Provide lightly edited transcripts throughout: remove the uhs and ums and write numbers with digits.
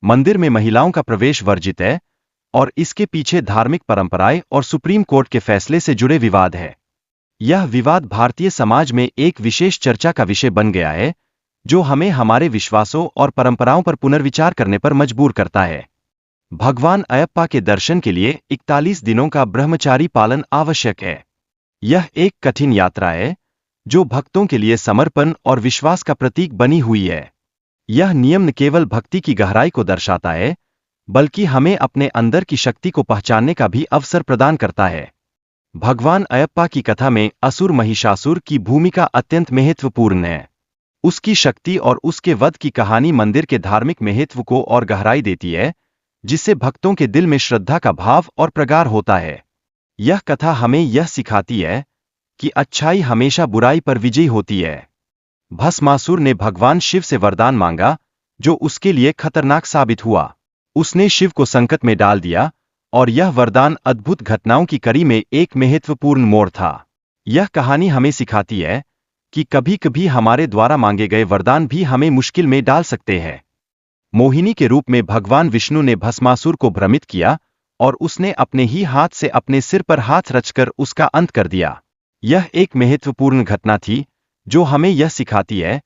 मंदिर में महिलाओं का प्रवेश वर्जित है और इसके पीछे धार्मिक परंपराएं और सुप्रीम कोर्ट के फैसले से जुड़े विवाद है। यह विवाद भारतीय समाज में एक विशेष चर्चा का विषय बन गया है, जो हमें हमारे विश्वासों और परंपराओं पर पुनर्विचार करने पर मजबूर करता है। भगवान अयप्पा के दर्शन के लिए 41 दिनों का ब्रह्मचारी पालन आवश्यक है। यह एक कठिन यात्रा है, जो भक्तों के लिए समर्पण और विश्वास का प्रतीक बनी हुई है। यह नियम न केवल भक्ति की गहराई को दर्शाता है, बल्कि हमें अपने अंदर की शक्ति को पहचानने का भी अवसर प्रदान करता है। भगवान अयप्पा की कथा में असुर महिषासुर की भूमिका अत्यंत महत्वपूर्ण है। उसकी शक्ति और उसके वध की कहानी मंदिर के धार्मिक महत्व को और गहराई देती है, जिससे भक्तों के दिल में श्रद्धा का भाव और प्रगाढ़ होता है। यह कथा हमें यह सिखाती है कि अच्छाई हमेशा बुराई पर विजयी होती है। भस्मासुर ने भगवान शिव से वरदान मांगा, जो उसके लिए खतरनाक साबित हुआ। उसने शिव को संकट में डाल दिया, और यह वरदान अद्भुत घटनाओं की कड़ी में एक महत्वपूर्ण मोड़ था। यह कहानी हमें सिखाती है कि कभी-कभी हमारे द्वारा मांगे गए वरदान भी हमें मुश्किल में डाल सकते हैं। मोहिनी के रूप में भगवान विष्णु ने भस्मासुर को भ्रमित किया, और उसने अपने ही हाथ से अपने सिर पर हाथ रचकर उसका अंत कर दिया। यह एक महत्वपूर्ण घटना थी, जो हमें यह सिखाती है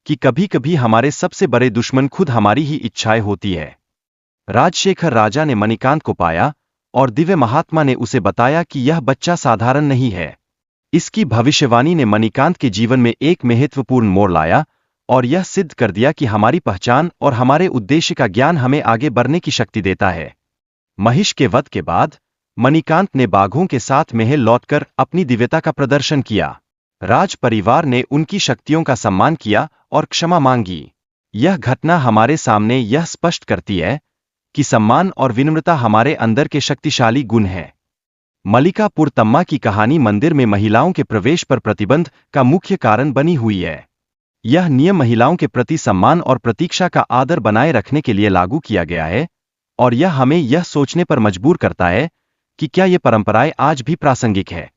कि कभी-कभी हमारे सबसे बड़े दुश्मन खुद हमारी ही इच्छाएं होती है। राजशेखर राजा ने मणिकांत को पाया, और दिव्य महात्मा ने उसे बताया कि यह बच्चा साधारण नहीं है। इसकी भविष्यवाणी ने मणिकांत के जीवन में एक महत्वपूर्ण मोड़ लाया, और यह सिद्ध कर दिया कि हमारी पहचान और हमारे उद्देश्य का ज्ञान हमें आगे बढ़ने की शक्ति देता है। महिष के वध के बाद मणिकांत ने बाघों के साथ महल लौटकर अपनी दिव्यता का प्रदर्शन किया। राज परिवार ने उनकी शक्तियों का सम्मान किया और क्षमा मांगी। यह घटना हमारे सामने यह स्पष्ट करती है कि सम्मान और विनम्रता हमारे अंदर के शक्तिशाली गुण हैं। मल्लिकापुर तम्मा की कहानी मंदिर में महिलाओं के प्रवेश पर प्रतिबंध का मुख्य कारण बनी हुई है। यह नियम महिलाओं के प्रति सम्मान और प्रतीक्षा का आदर बनाए रखने के लिए लागू किया गया है, और यह हमें यह सोचने पर मजबूर करता है कि क्या ये परंपराएं आज भी प्रासंगिक है।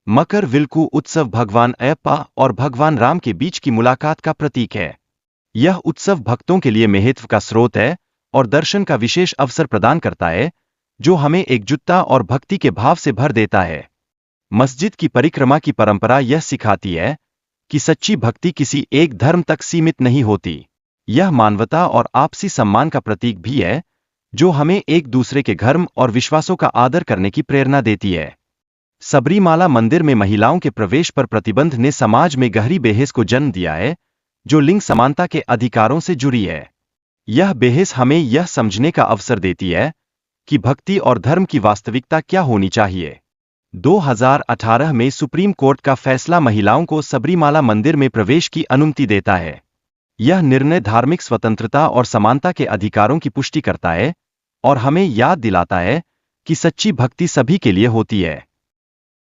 मकर विलक्कू उत्सव भगवान अयप्पा और भगवान राम के बीच की मुलाकात का प्रतीक है। यह उत्सव भक्तों के लिए महत्व का स्रोत है और दर्शन का विशेष अवसर प्रदान करता है, जो हमें एकजुटता और भक्ति के भाव से भर देता है। मस्जिद की परिक्रमा की परंपरा यह सिखाती है कि सच्ची भक्ति किसी एक धर्म तक सीमित नहीं होती। यह मानवता और आपसी सम्मान का प्रतीक भी है, जो हमें एक दूसरे के धर्म और विश्वासों का आदर करने की प्रेरणा देती है। सबरीमाला मंदिर में महिलाओं के प्रवेश पर प्रतिबंध ने समाज में गहरी बहस को जन्म दिया है, जो लिंग समानता के अधिकारों से जुड़ी है। यह बहस हमें यह समझने का अवसर देती है कि भक्ति और धर्म की वास्तविकता क्या होनी चाहिए। 2018 में सुप्रीम कोर्ट का फैसला महिलाओं को सबरीमाला मंदिर में प्रवेश की अनुमति देता है। यह निर्णय धार्मिक स्वतंत्रता और समानता के अधिकारों की पुष्टि करता है, और हमें याद दिलाता है कि सच्ची भक्ति सभी के लिए होती है।